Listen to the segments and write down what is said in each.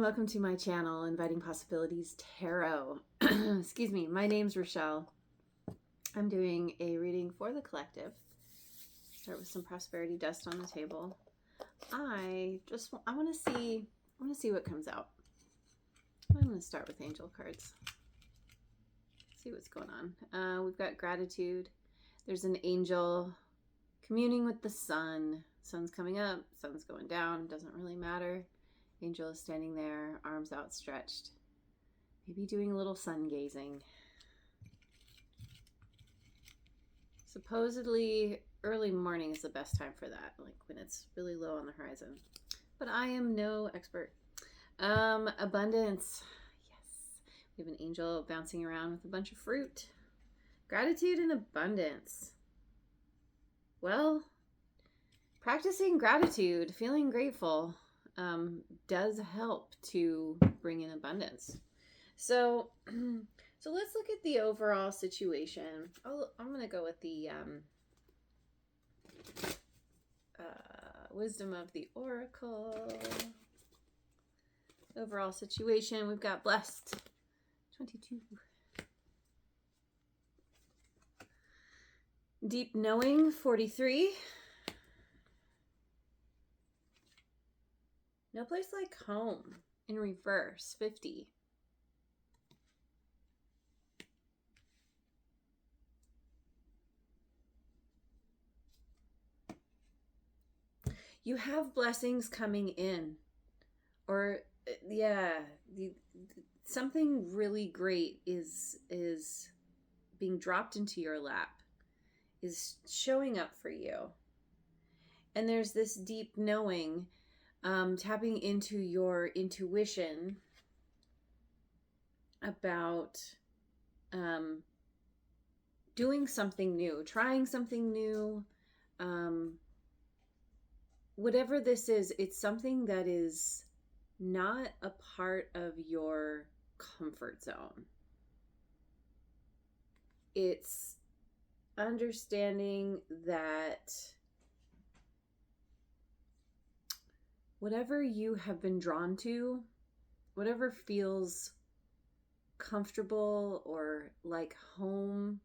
and welcome to my channel, Inviting Possibilities Tarot. Excuse me, my name's Rochelle. I'm doing a reading for the collective. Start with some prosperity dust on the table. I want to see what comes out. I'm going to start with angel cards. See what's going on. We've got gratitude. There's an angel communing with the sun. Sun's coming up, sun's going down, doesn't really matter. Angel is standing there, arms outstretched, maybe doing a little sun gazing. Supposedly early morning is the best time for that, like when it's really low on the horizon. But I am no expert. Abundance. Yes. We have an angel bouncing around with a bunch of fruit. Gratitude and abundance. Well, practicing gratitude, feeling grateful, does help to bring in abundance. So let's look at the overall situation. I'm going to go with the wisdom of the oracle. Overall situation, we've got blessed 22. Deep knowing 43. No place like home in reverse 50. You have blessings coming in, or something really great is being dropped into your lap, is showing up for you. And there's this deep knowing, tapping into your intuition about doing something new, trying something new. Whatever this is, it's something that is not a part of your comfort zone. It's understanding that whatever you have been drawn to, whatever feels comfortable or like home,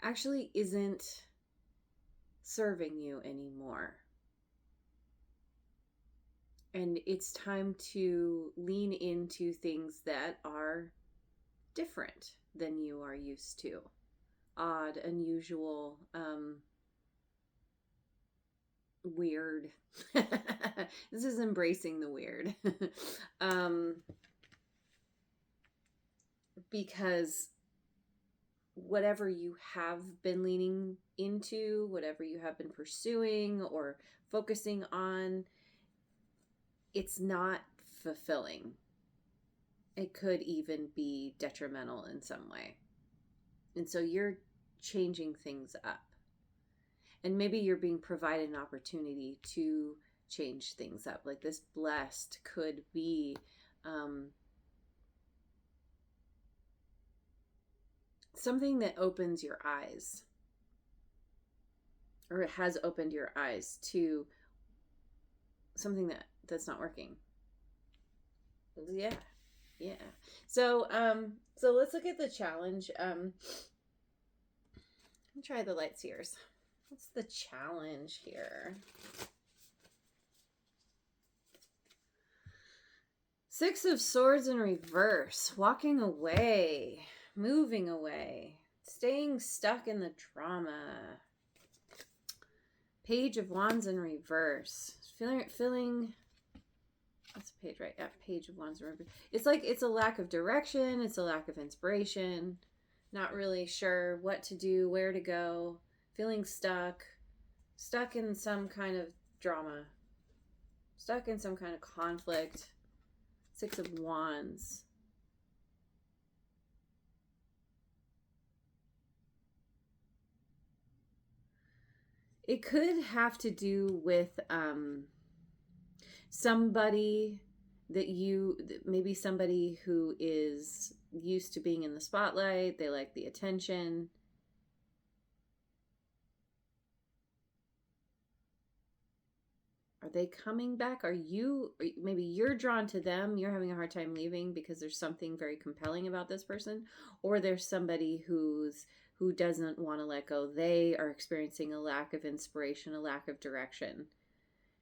actually isn't serving you anymore. And it's time to lean into things that are different than you are used to. Odd, unusual, weird. This is embracing the weird. Because whatever you have been leaning into, whatever you have been pursuing or focusing on, it's not fulfilling. It could even be detrimental in some way. And so you're changing things up. And maybe you're being provided an opportunity to change things up. Like this blessed could be something that opens your eyes, or it has opened your eyes to something that's not working. Yeah. So let's look at the challenge. Let me try the light seers. What's the challenge here? 6 of Swords in reverse. Walking away. Moving away. Staying stuck in the drama. Page of Wands in reverse. Feeling that's a page, right? Yeah, Page of Wands in reverse. It's like it's a lack of direction. It's a lack of inspiration. Not really sure what to do, where to go. Feeling stuck in some kind of drama, stuck in some kind of conflict. 6 of Wands. It could have to do with somebody maybe somebody who is used to being in the spotlight. They like the attention. Are they coming back? Maybe you're drawn to them, you're having a hard time leaving because there's something very compelling about this person, or there's somebody who doesn't want to let go. They are experiencing a lack of inspiration, a lack of direction,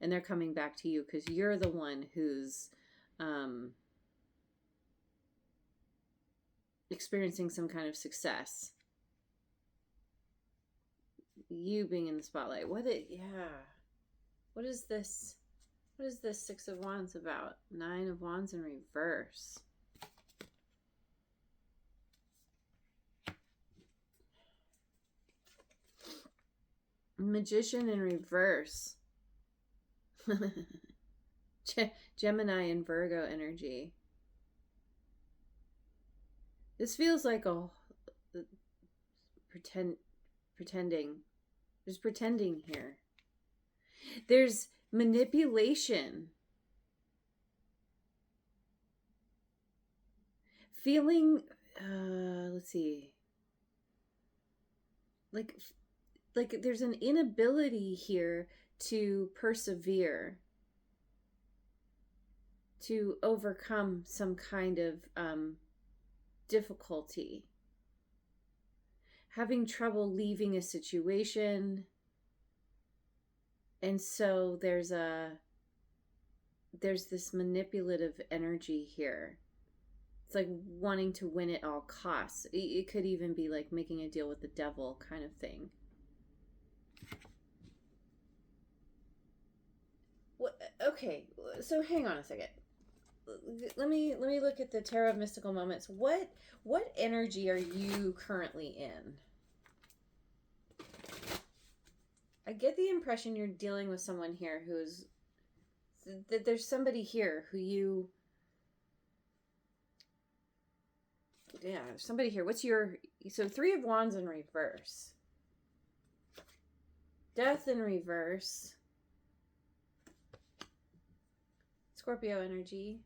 and they're coming back to you because you're the one who's experiencing some kind of success. You being in the spotlight. What is this? What is this Six of Wands about? Nine of Wands in reverse. Magician in reverse. Gemini and Virgo energy. This feels like pretending. There's pretending here. There's manipulation. Feeling, let's see. Like there's an inability here to persevere, to overcome some kind of difficulty, having trouble leaving a situation. And so there's this manipulative energy here. It's like wanting to win at all costs. It could even be like making a deal with the devil kind of thing. Okay, so hang on a second. Let me look at the Tarot of Mystical Moments. What energy are you currently in? I get the impression you're dealing with someone here who's that there's somebody here who you somebody here. So Three of Wands in reverse. Death in reverse. Scorpio energy.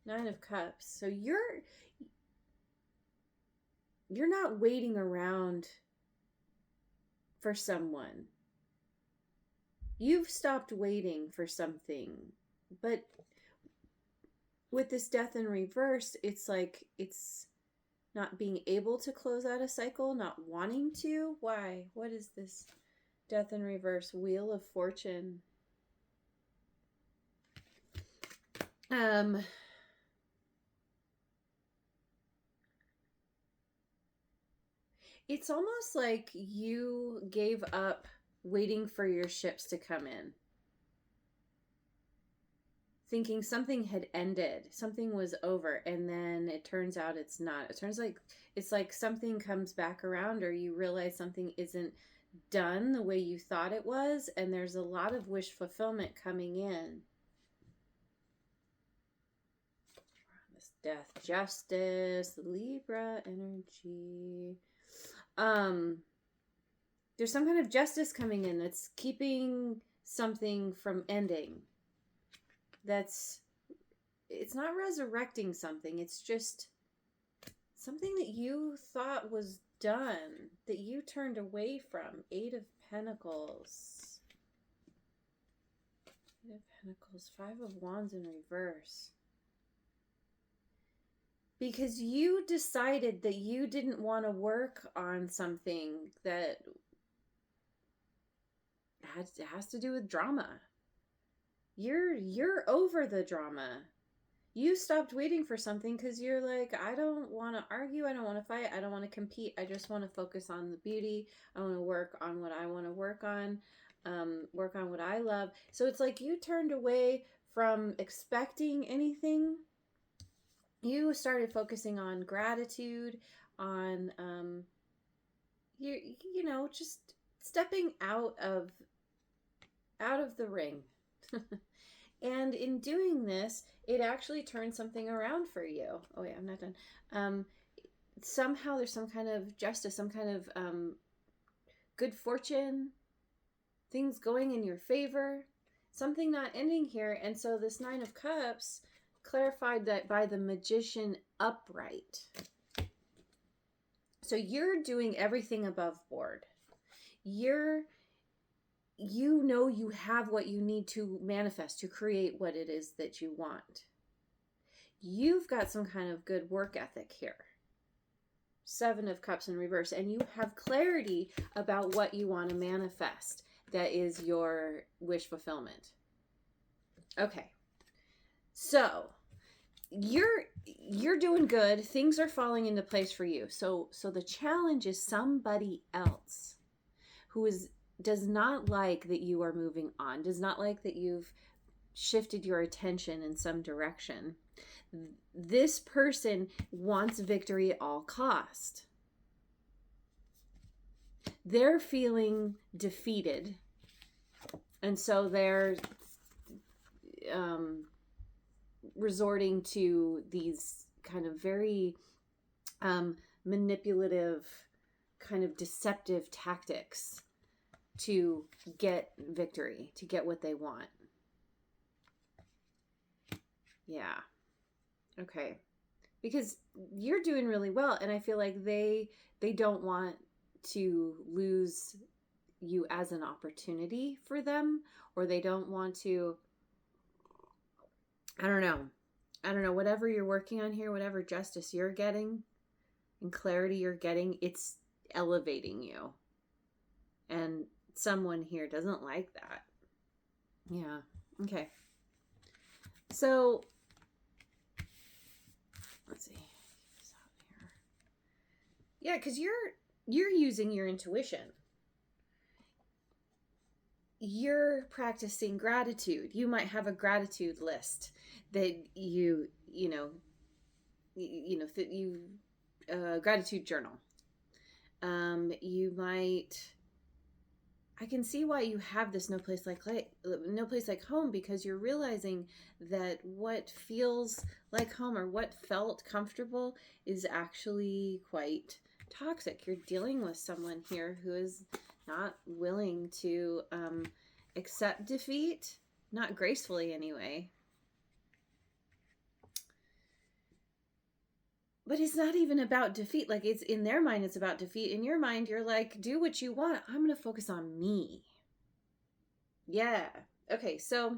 Nine of Cups. So you're not waiting around for someone. You've stopped waiting for something. But with this Death in reverse, it's like it's not being able to close out a cycle, not wanting to. Why? What is this Death in reverse? Wheel of Fortune. It's almost like you gave up waiting for your ships to come in, thinking something had ended, something was over, and then it turns out it's not. It's like something comes back around, or you realize something isn't done the way you thought it was, and there's a lot of wish fulfillment coming in. This Death, Justice, Libra energy. There's some kind of justice coming in that's keeping something from ending. It's not resurrecting something. It's just something that you thought was done, that you turned away from. Eight of Pentacles. Eight of Pentacles. Five of Wands in reverse. Because you decided that you didn't want to work on something that has to do with drama. You're over the drama. You stopped waiting for something because you're like, I don't want to argue. I don't want to fight. I don't want to compete. I just want to focus on the beauty. I want to work on what I want to work on what I love. So it's like you turned away from expecting anything. You started focusing on gratitude, on, just stepping out of the ring. And in doing this, it actually turned something around for you. Oh wait, I'm not done. Somehow there's some kind of justice, some kind of good fortune, things going in your favor, something not ending here. And so this Nine of Cups clarified that by the Magician upright. So you're doing everything above board. You're you know you have what you need to manifest, to create what it is that you want. You've got some kind of good work ethic here. 7 of Cups in reverse, and you have clarity about what you want to manifest. That is your wish fulfillment. Okay. So, you're doing good. Things are falling into place for you. So the challenge is somebody else who does not like that you are moving on, does not like that you've shifted your attention in some direction. This person wants victory at all cost. They're feeling defeated, and so they're resorting to these kind of very manipulative, kind of deceptive tactics to get victory, to get what they want. Yeah. Okay. Because you're doing really well, and I feel like they don't want to lose you as an opportunity for them, or they don't want to, I don't know, whatever you're working on here, whatever justice you're getting and clarity you're getting, it's elevating you. And someone here doesn't like that. Yeah. Okay. So let's see. Yeah, because you're using your intuition. You're practicing gratitude. You might have a gratitude list that gratitude journal. You might. I can see why you have this no place like home, because you're realizing that what feels like home or what felt comfortable is actually quite toxic. You're dealing with someone here who is not willing to accept defeat, not gracefully anyway. But it's not even about defeat. Like, it's in their mind, it's about defeat. In your mind, you're like, do what you want. I'm going to focus on me. Yeah. Okay. So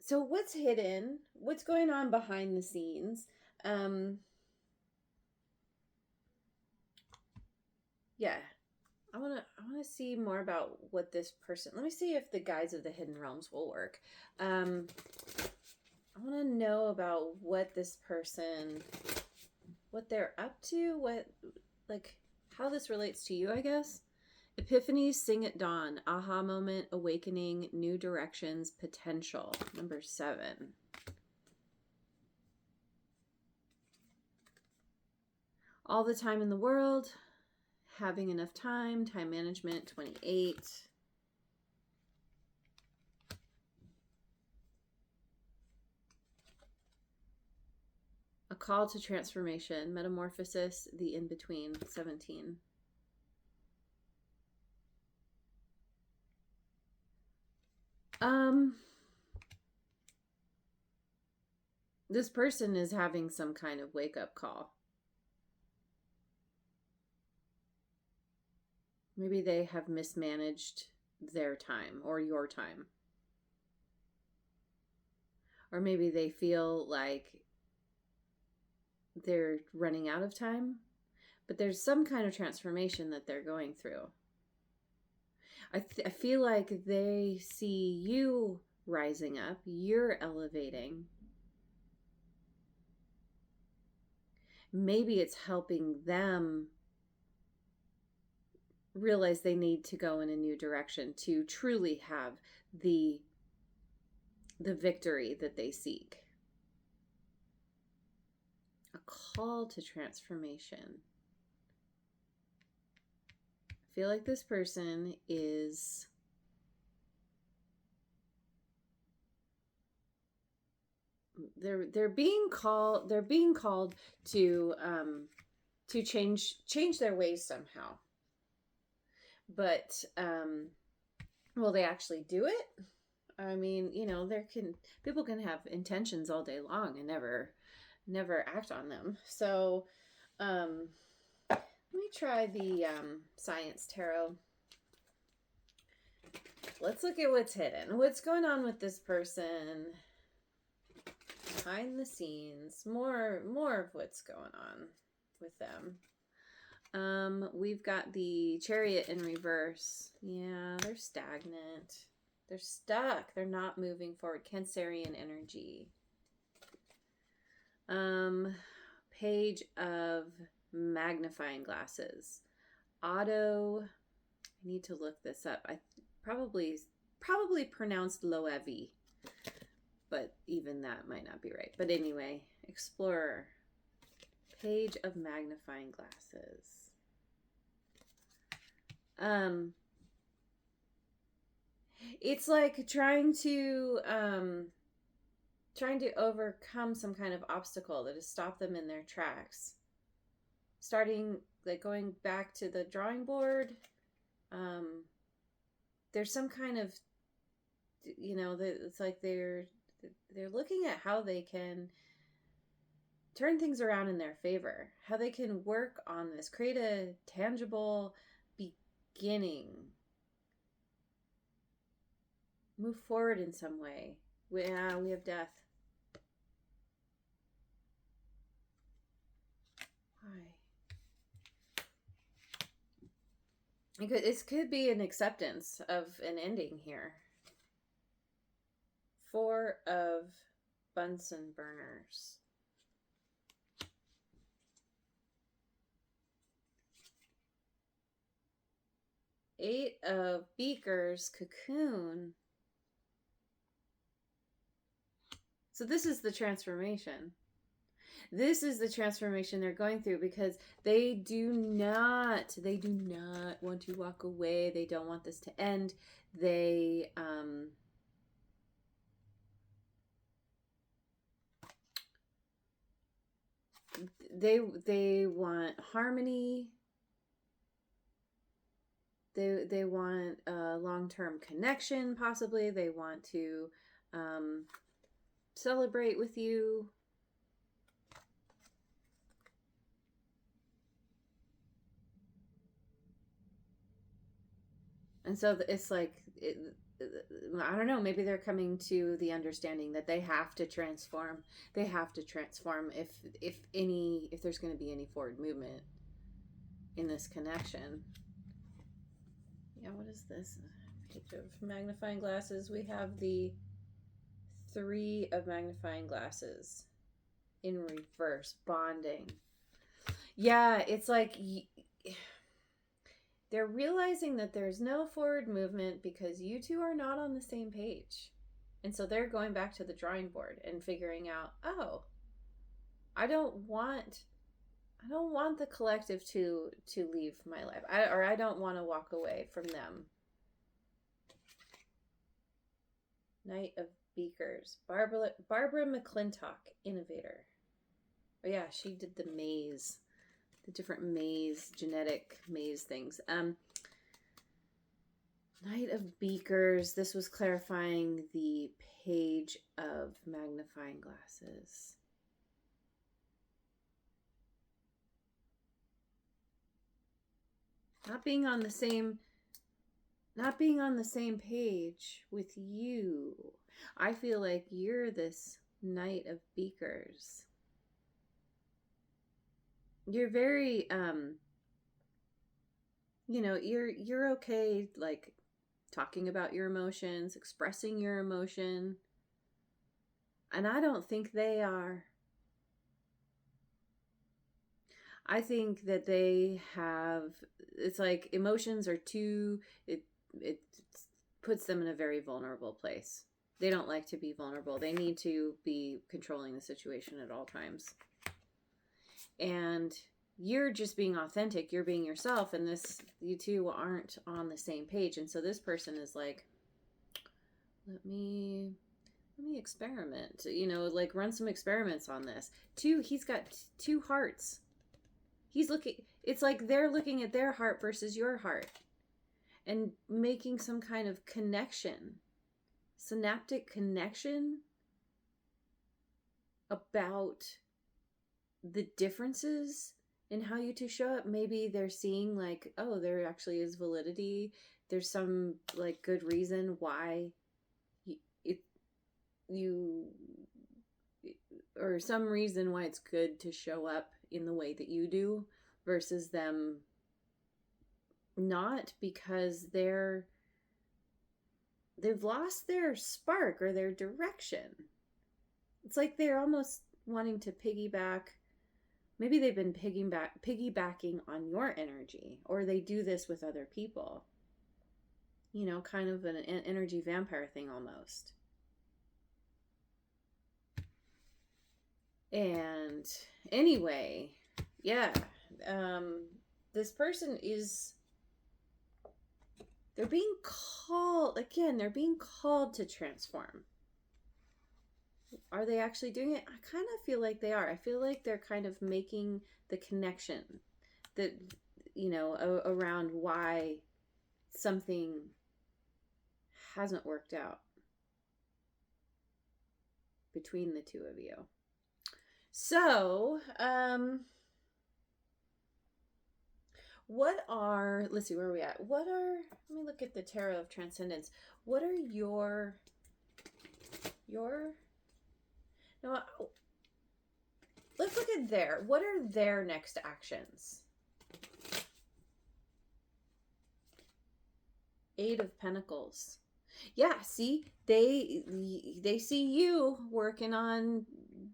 what's hidden? What's going on behind the scenes? Yeah. I want to see more about what this person, let me see if the Guides of the Hidden Realms will work. I want to know about what this person, what they're up to, how this relates to you, I guess. Epiphanies sing at dawn. Aha moment, awakening, new directions, potential. Number 7. All the time in the world. Having enough time. Time management, 28. A call to transformation. Metamorphosis, the in-between, 17. This person is having some kind of wake-up call. Maybe they have mismanaged their time or your time. Or maybe they feel like they're running out of time, but there's some kind of transformation that they're going through. I feel like they see you rising up, you're elevating. Maybe it's helping them realize they need to go in a new direction to truly have the victory that they seek. A call to transformation. I feel like this person is they're being called to change their ways somehow. But will they actually do it? I mean, people can have intentions all day long and never act on them. So let me try the Science Tarot. Let's look at what's hidden. What's going on with this person behind the scenes? More of what's going on with them. We've got the Chariot in reverse. Yeah, they're stagnant. They're stuck. They're not moving forward. Cancerian energy. Page of magnifying glasses. Otto. I need to look this up. I probably pronounced Loevi, but even that might not be right. But anyway, Explorer. Page of magnifying glasses. It's like trying to overcome some kind of obstacle that has stopped them in their tracks. Starting, like, going back to the drawing board. There's some kind of, it's like they're looking at how they can turn things around in their favor, how they can work on this, create a tangible beginning, move forward in some way. We have death. Why? This could be an acceptance of an ending here. 4 of Bunsen burners. 8 of beakers, cocoon. So this is the transformation. This is the transformation they're going through, because they do not want to walk away. They don't want this to end. They want harmony. They want a long-term connection, possibly. They want to celebrate with you. And so it's like, I don't know, maybe they're coming to the understanding that they have to transform. They have to transform if there's going to be any forward movement in this connection. Yeah, what is this? Page of magnifying glasses. We have the 3 of magnifying glasses in reverse, bonding. Yeah, it's like they're realizing that there's no forward movement because you two are not on the same page. And so they're going back to the drawing board and figuring out, oh, I don't want the collective to leave my life. I don't want to walk away from them. Knight of Beakers. Barbara McClintock, innovator. Oh yeah, she did the maze. The different maze, genetic maze things. Knight of Beakers. This was clarifying the page of magnifying glasses. Not being on the same page with you. I feel like you're this Knight of Beakers. You're very you're okay, like, talking about your emotions, expressing your emotion. And I don't think they are. I think that they have, it's like emotions are too, it puts them in a very vulnerable place. They don't like to be vulnerable. They need to be controlling the situation at all times. And you're just being authentic. You're being yourself. And you two aren't on the same page. And so this person is like, let me experiment, like run some experiments on this. He's got 2 hearts. It's like they're looking at their heart versus your heart and making some kind of connection, synaptic connection about the differences in how you two show up. Maybe they're seeing like, oh, there actually is validity there's some like good reason why you or some reason why it's good to show up in the way that you do versus them not, because they've lost their spark or their direction. It's like they're almost wanting to piggyback. Maybe they've been piggybacking on your energy, or they do this with other people. You know, kind of an energy vampire thing almost. And anyway, yeah, this person is, they're being called to transform. Are they actually doing it? I kind of feel like they are. I feel like they're kind of making the connection that, you know, around why something hasn't worked out between the two of you. So, let's see, where are we at? Let me look at the Tarot of Transcendence. What are no, let's look at what are their next actions? Eight of Pentacles. Yeah, see, they see you working on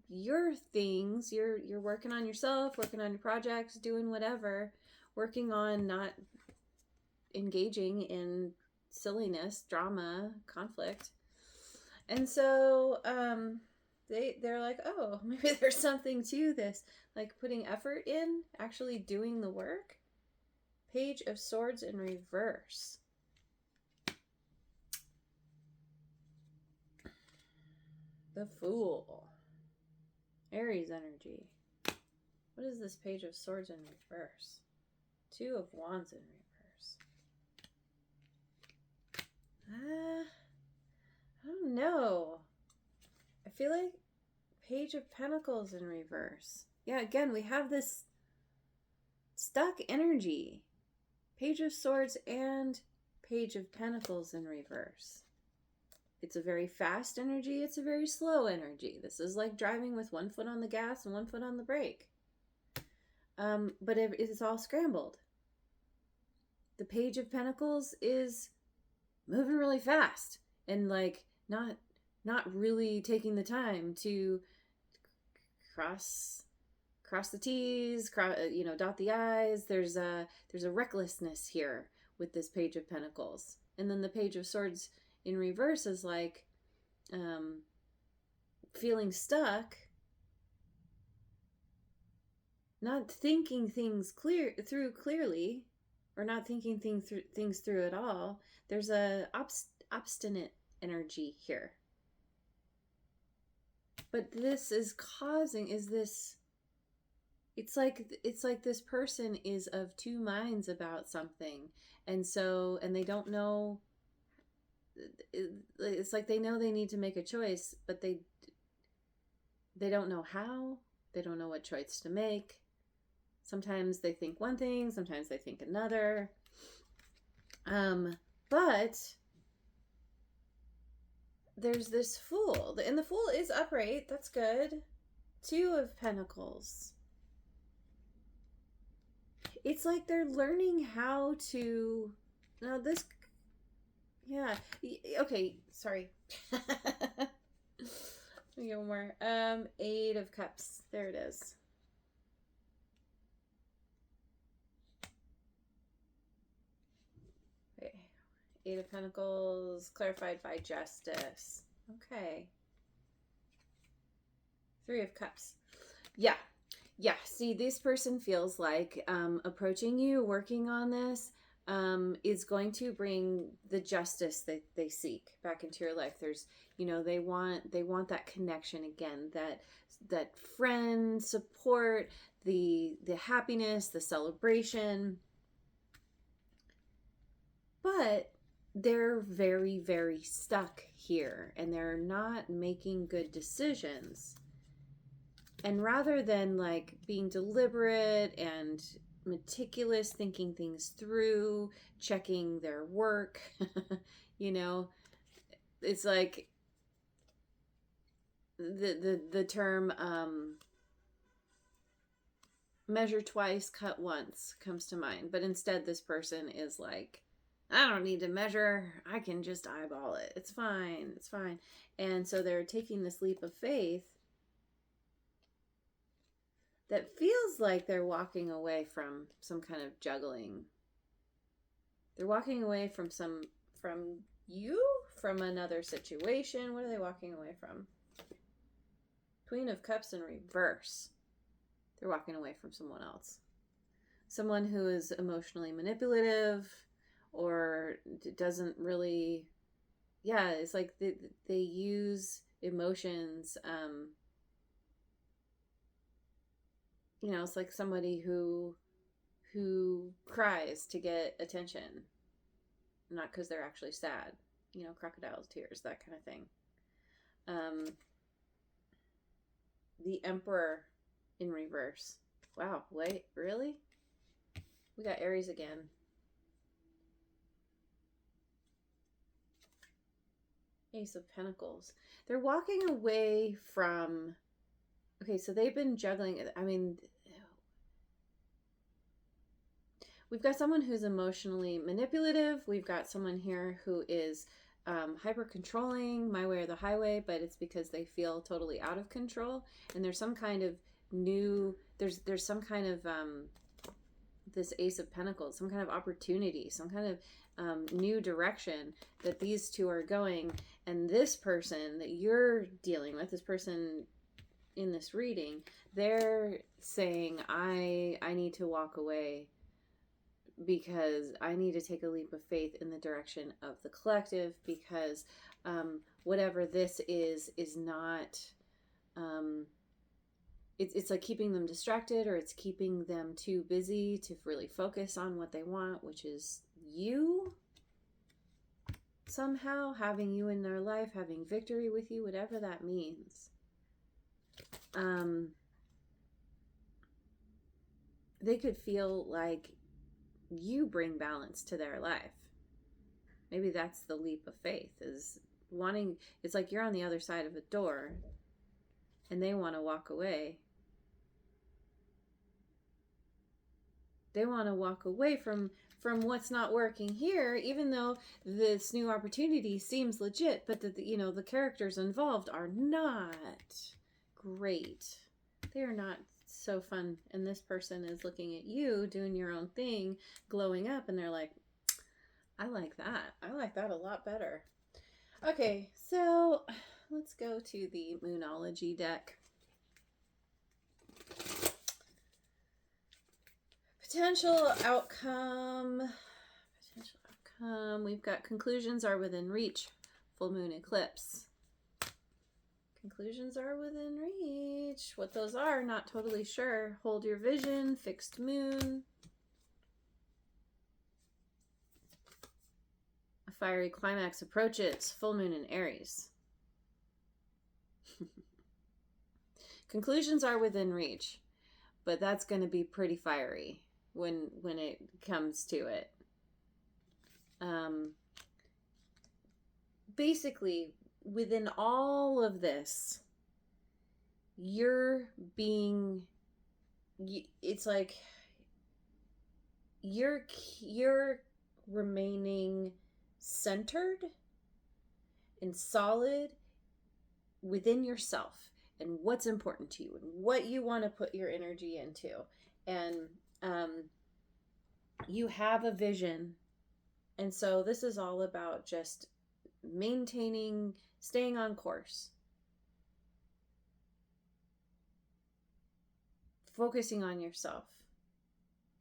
your things. You're working on yourself, working on your projects, doing whatever, working on not engaging in silliness, drama, conflict. And so they're like, oh, maybe there's something to this, like putting effort in, actually doing the work. Page of Swords in reverse. The Fool. Aries energy. What is this Page of Swords in reverse? Two of Wands in reverse. I don't know. I feel like Page of Pentacles in reverse. Yeah, again, we have this stuck energy. Page of Swords and Page of Pentacles in reverse. It's a very fast energy. It's a very slow energy. This is like driving with one foot on the gas and one foot on the brake. But it is all scrambled. The Page of Pentacles is moving really fast and like not really taking the time to cross the T's, dot the I's. There's a recklessness here with this Page of Pentacles. And then the Page of Swords in reverse is like feeling stuck, not thinking things clearly, or not thinking things through at all. There's a obstinate energy here. But this is it's like this person is of two minds about something, and they don't know. It's like they know they need to make a choice, but they don't know how. They don't know what choice to make. Sometimes they think one thing, sometimes they think another. But there's this Fool, and the Fool is upright. That's good. Two of Pentacles. It's like they're learning how to. Now this. Yeah. Okay. Sorry. Let me get one more. Eight of Cups. There it is. Okay. Eight of Pentacles clarified by Justice. Okay. Three of Cups. Yeah. Yeah. See, this person feels like approaching you, working on this, is going to bring the justice that they seek back into your life. There's, they want that connection again, that friend support, the happiness, the celebration. But they're very, very stuck here, and they're not making good decisions. And rather than like being deliberate and meticulous, thinking things through, checking their work. You know, it's like the term measure twice, cut once comes to mind. But instead, this person is like, I don't need to measure. I can just eyeball it. It's fine. It's fine. And so they're taking this leap of faith that feels like they're walking away from some kind of juggling. They're walking away from another situation. What are they walking away from? Queen of Cups in reverse. They're walking away from someone else. Someone who is emotionally manipulative or doesn't really, it's like they use emotions. It's like somebody who cries to get attention, not because they're actually sad. Crocodile tears, that kind of thing. The Emperor in reverse. Wow, wait, really? We got Aries again. Ace of Pentacles. They're walking away from... Okay, so they've been juggling. I mean, we've got someone who's emotionally manipulative. We've got someone here who is hyper controlling, my way or the highway, but it's because they feel totally out of control. And there's some kind of new, there's some kind of this Ace of Pentacles, some kind of opportunity, some kind of new direction that these two are going. And this person that you're dealing with, this person in this reading, they're saying, I need to walk away because I need to take a leap of faith in the direction of the collective, because whatever this is not, it's like keeping them distracted, or it's keeping them too busy to really focus on what they want, which is you. Somehow having you in their life, having victory with you, whatever that means. They could feel like you bring balance to their life. Maybe that's the leap of faith, is wanting, it's like you're on the other side of a door and they want to walk away. They want to walk away from what's not working here, even though this new opportunity seems legit, but the characters involved are not great. They are not so fun. And this person is looking at you doing your own thing, glowing up, and they're like, I like that. I like that a lot better. Okay, so let's go to the Moonology deck. Potential outcome. We've got conclusions are within reach. Full moon eclipse. Conclusions are within reach. What those are, not totally sure. Hold your vision. Fixed moon. A fiery climax approaches. Full moon in Aries. Conclusions are within reach, but that's going to be pretty fiery when it comes to it. Basically, within all of this, it's like you're remaining centered and solid within yourself and what's important to you and what you want to put your energy into. And you have a vision. And so this is all about just maintaining, staying on course, focusing on yourself,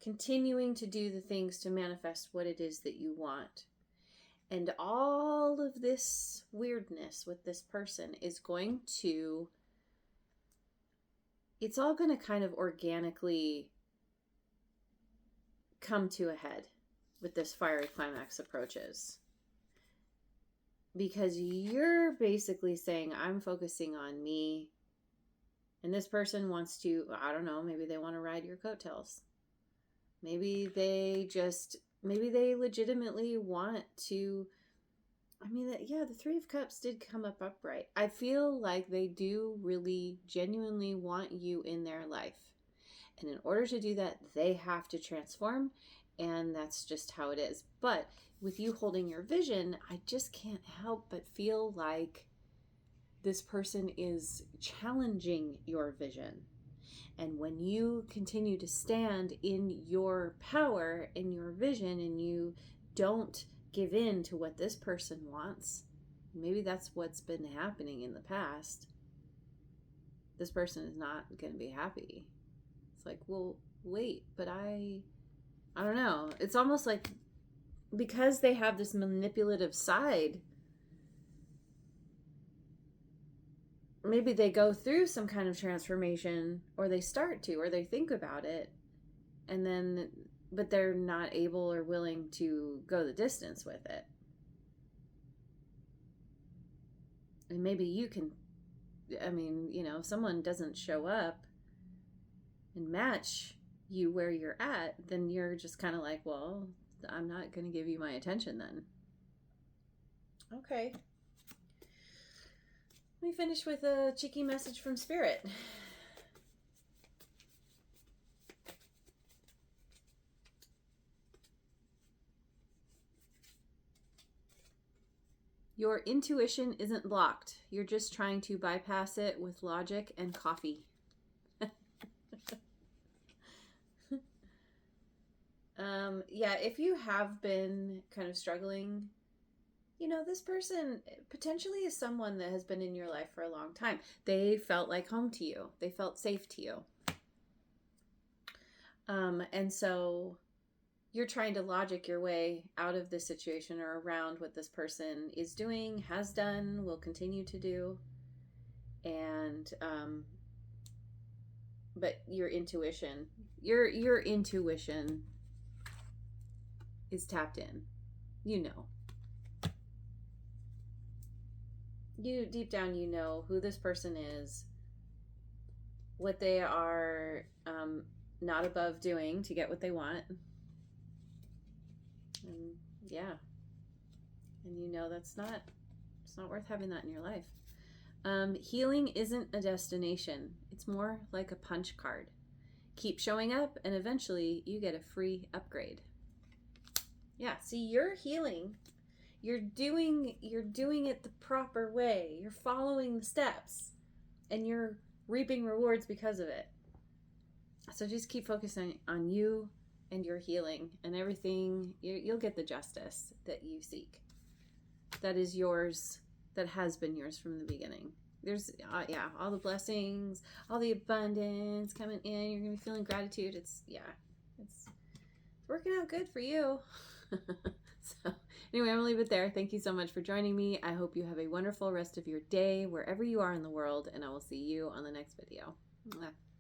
continuing to do the things to manifest what it is that you want. And all of this weirdness with this person is going to, it's all going to kind of organically come to a head with this fiery climax approaches. Because you're basically saying, I'm focusing on me. And this person wants to, I don't know, maybe they want to ride your coattails. Maybe they legitimately want to. I mean, yeah, the Three of Cups did come up upright. I feel like they do really genuinely want you in their life. And in order to do that, they have to transform. And that's just how it is. But with you holding your vision, I just can't help but feel like this person is challenging your vision. And when you continue to stand in your power, in your vision, and you don't give in to what this person wants, maybe that's what's been happening in the past. This person is not going to be happy. It's like, well, wait, but I don't know. It's almost like because they have this manipulative side, maybe they go through some kind of transformation, or they start to, or they think about it, and then, but they're not able or willing to go the distance with it. And maybe you can, I mean, if someone doesn't show up and match you where you're at, then you're just kind of like, well, I'm not going to give you my attention then. Okay. Let me finish with a cheeky message from Spirit. Your intuition isn't blocked. You're just trying to bypass it with logic and coffee. Yeah, if you have been kind of struggling, this person potentially is someone that has been in your life for a long time. They felt like home to you. They felt safe to you. And so you're trying to logic your way out of this situation or around what this person is doing, has done, will continue to do. And, but your intuition is tapped in. You deep down, who this person is, what they are not above doing to get what they want. And yeah. And it's not worth having that in your life. Healing isn't a destination. It's more like a punch card. Keep showing up and eventually you get a free upgrade. Yeah, see, you're healing. You're doing it the proper way. You're following the steps and you're reaping rewards because of it. So just keep focusing on you and your healing, and everything. You'll get the justice that you seek. That is yours. That has been yours from the beginning. There's all the blessings, all the abundance coming in. You're gonna be feeling gratitude. It's working out good for you. So anyway, I'm gonna leave it there. Thank you so much for joining me. I hope you have a wonderful rest of your day wherever you are in the world, and I will see you on the next video. Mwah.